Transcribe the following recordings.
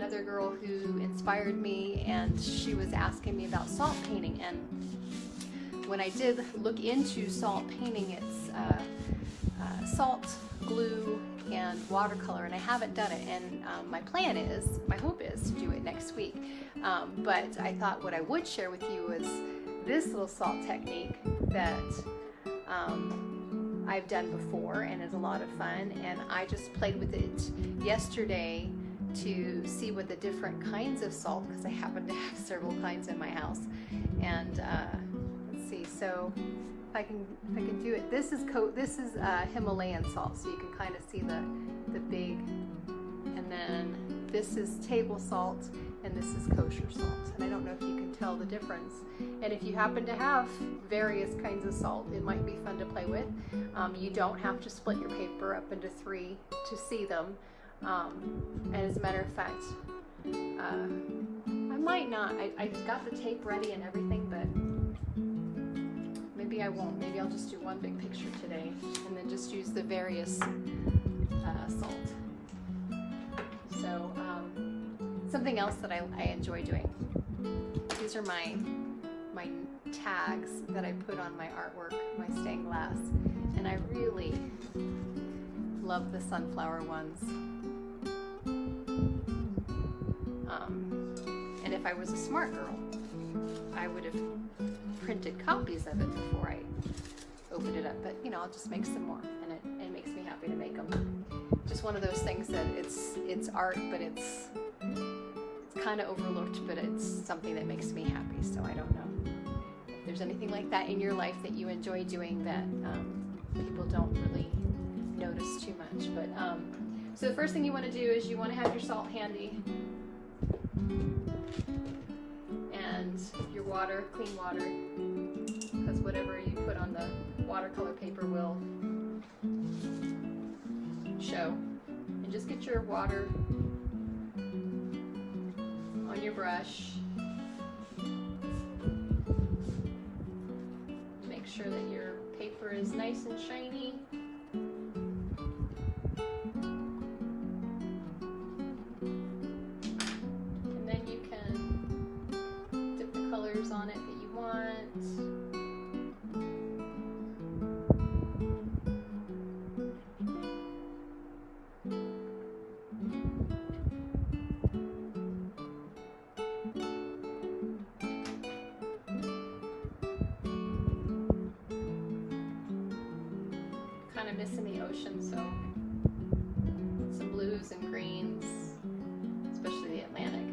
another girl who inspired me, and she was asking me about salt painting. And when I did look into salt painting, it's salt, glue, and watercolor, and I haven't done it. And my hope is to do it next week. But I thought what I would share with you is this little salt technique that I've done before and is a lot of fun, and I just played with it yesterday to see what the different kinds of salt, because I happen to have several kinds in my house. And let's see, so if I can do it. This is Himalayan salt, so you can kind of see the big, and then this is table salt, and this is kosher salt. And I don't know if you can tell the difference. And if you happen to have various kinds of salt, it might be fun to play with. You don't have to split your paper up into 3 to see them. And as a matter of fact, I might not. I got the tape ready and everything, but maybe I won't. Maybe I'll just do one big picture today and then just use the various salt. So something else that I enjoy doing. These are my tags that I put on my artwork, my stained glass, and I really love the sunflower ones. And if I was a smart girl, I would have printed copies of it before I opened it up. But you know, I'll just make some more, and it makes me happy to make them. Just one of those things that it's art, but it's kind of overlooked, but it's something that makes me happy. So I don't know if there's anything like that in your life that you enjoy doing that people don't really notice too much. But so the first thing you want to do is you want to have your salt handy, and your water, clean water, because whatever you put on the watercolor paper will show. And just get your water on your brush. Make sure that your paper is nice and shiny. And then you can dip the colors on it that you want. Kind of missing the ocean, so some blues and greens, especially the Atlantic.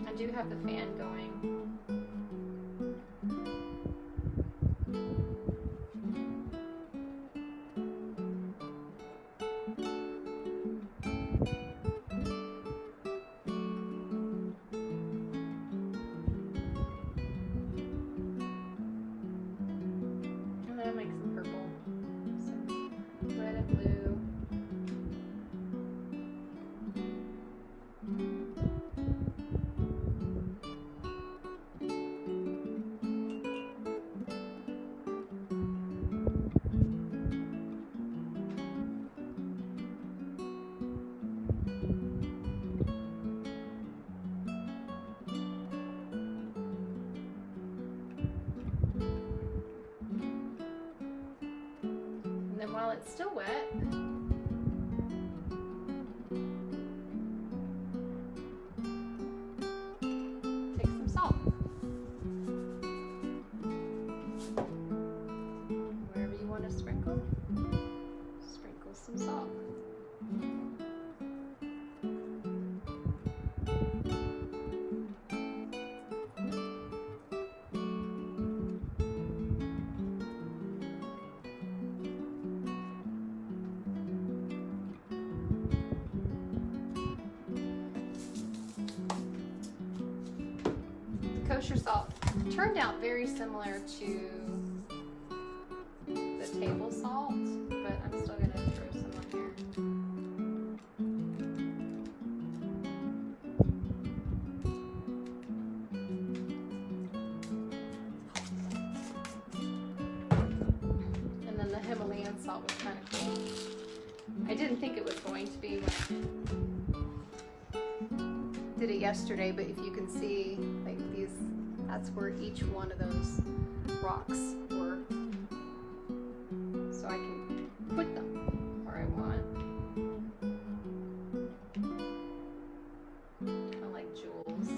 I do have the fan going. And then I'll make some purple, some red and blue. And then while it's still wet, take some salt. Wherever you want to sprinkle some salt. kosher salt turned out very similar to the table salt, but I'm still going to throw some on here. And then the Himalayan salt was kind of cool. I didn't think it was going to be when I did it yesterday, but if you can see, like these, that's where each one of those rocks were. So I can put them where I want. I like jewels.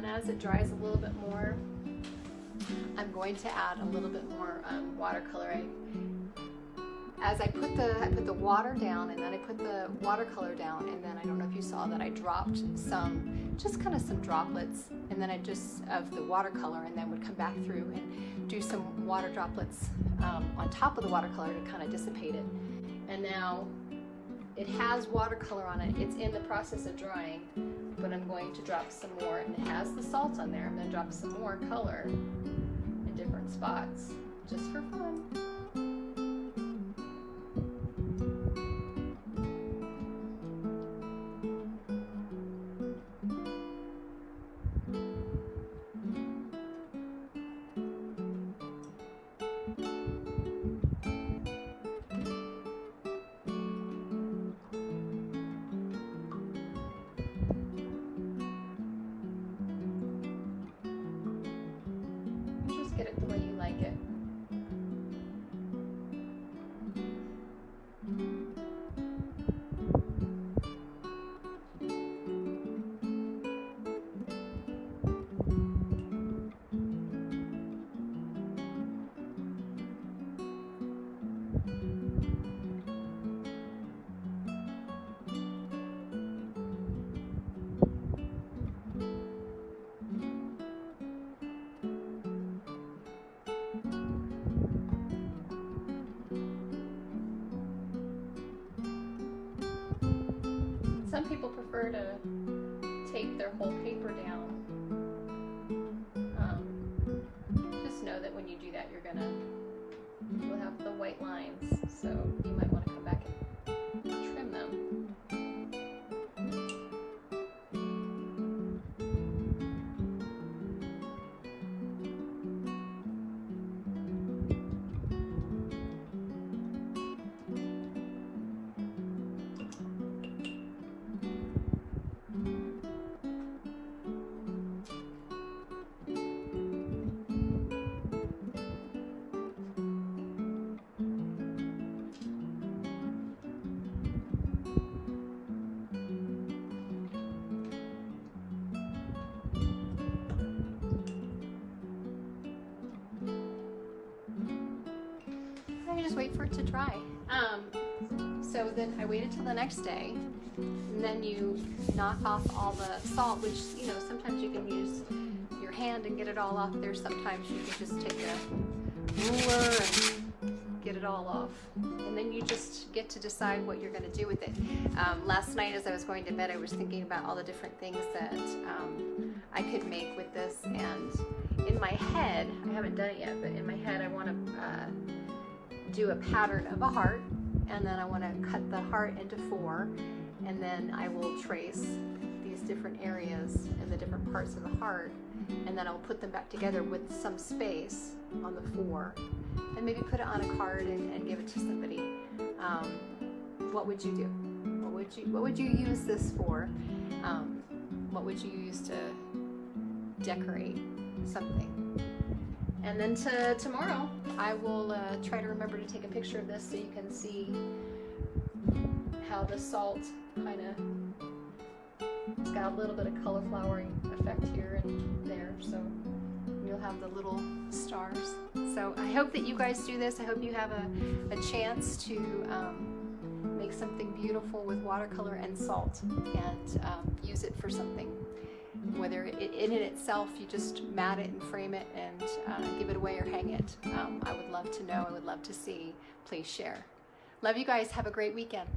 As it dries a little bit more, I'm going to add a little bit more watercolor. As I put the water down, and then I put the watercolor down, and then I don't know if you saw that I dropped some, just kind of some droplets, and then I just of the watercolor, and then would come back through and do some water droplets on top of the watercolor to kind of dissipate it. And now it has watercolor on it. It's in the process of drying, but I'm going to drop some more, and it has the salt on there. I'm going to drop some more color in different spots, just for fun. Get it the way you like it. Some people prefer to tape their whole paper down. Just know that when you do that, you'll have the white lines, so you might want to come back and trim them. I just wait for it to dry. So then I waited till the next day, and then you knock off all the salt, which, you know, sometimes you can use your hand and get it all off there. Sometimes you can just take a ruler and get it all off. And then you just get to decide what you're going to do with it. Last night as I was going to bed, I was thinking about all the different things that I could make with this, and in my head, I haven't done it yet, but in my head I want to do a pattern of a heart, and then I want to cut the heart into 4, and then I will trace these different areas and the different parts of the heart, and then I'll put them back together with some space on the 4, and maybe put it on a card and give it to somebody. What would you do? What would you use this for? What would you use to decorate something? And then tomorrow, I will try to remember to take a picture of this so you can see how the salt kind of, it's got a little bit of color flowering effect here and there, so you'll have the little stars. So I hope that you guys do this. I hope you have a chance to make something beautiful with watercolor and salt, and use it for something. whether in it itself you just mat it and frame it and give it away or hang it. I would love to know. I would love to see. Please share. Love you guys. Have a great weekend.